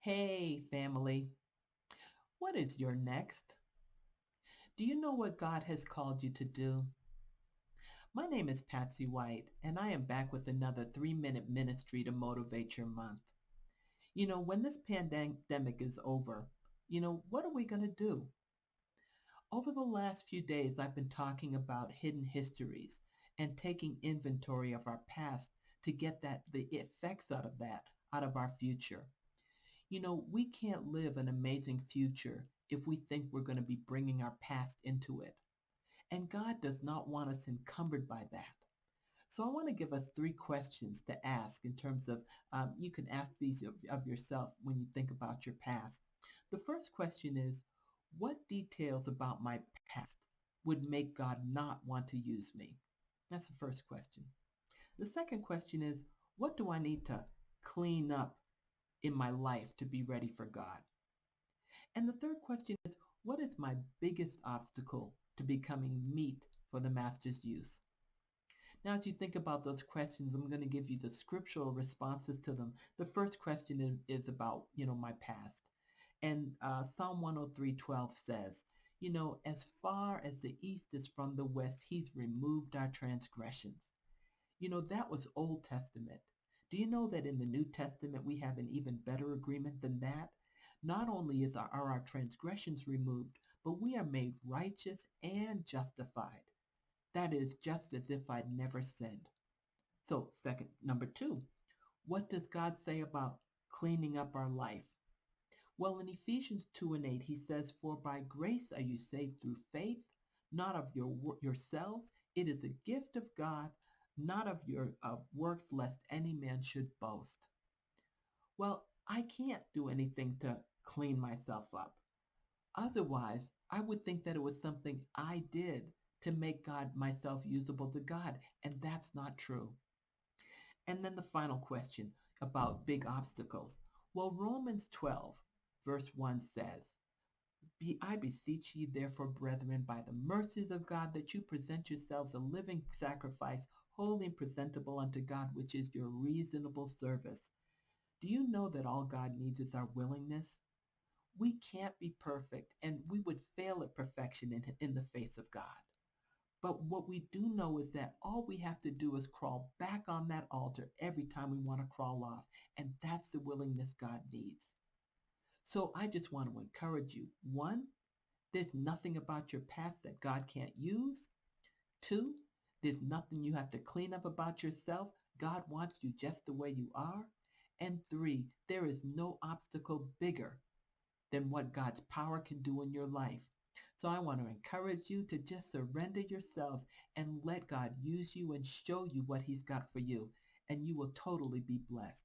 Hey, family. What is your next? Do you know what God has called you to do? My name is Patsy White, and I am back with another 3-minute ministry to motivate your month. When this pandemic is over, what are we going to do? Over the last few days, I've been talking about hidden histories and taking inventory of our past to get the effects out of our future. We can't live an amazing future if we think we're going to be bringing our past into it. And God does not want us encumbered by that. So I want to give us 3 questions to ask in terms of you can ask these of yourself when you think about your past. The first question is, what details about my past would make God not want to use me? That's the first question. The second question is, what do I need to clean up in my life to be ready for God? And the third question is, what is my biggest obstacle to becoming meat for the master's use? Now, as you think about those questions, I'm going to give you the scriptural responses to them. The first question is about, my past. And Psalm 103:12 says, as far as the east is from the west, he's removed our transgressions. That was Old Testament. Do you know that in the New Testament we have an even better agreement than that? Not only are our transgressions removed, but we are made righteous and justified. That is just as if I'd never sinned. So, number two, what does God say about cleaning up our life? Well, in Ephesians 2:8, he says, "For by grace are you saved through faith, not of yourselves. It is a gift of God, not of your works, lest any man should boast." Well, I can't do anything to clean myself up. Otherwise, I would think that it was something I did to make God myself usable to God, and that's not true. And then the final question about big obstacles. Well, Romans 12, verse 1 says, I beseech ye therefore, brethren, by the mercies of God, that you present yourselves a living sacrifice, holy and presentable unto God, which is your reasonable service. Do you know that all God needs is our willingness? We can't be perfect, and we would fail at perfection in the face of God. But what we do know is that all we have to do is crawl back on that altar every time we want to crawl off. And that's the willingness God needs. So I just want to encourage you. One, there's nothing about your past that God can't use. Two, there's nothing you have to clean up about yourself. God wants you just the way you are. And three, there is no obstacle bigger than what God's power can do in your life. So I want to encourage you to just surrender yourselves and let God use you and show you what he's got for you, and you will totally be blessed.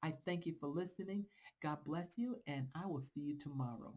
I thank you for listening. God bless you, and I will see you tomorrow.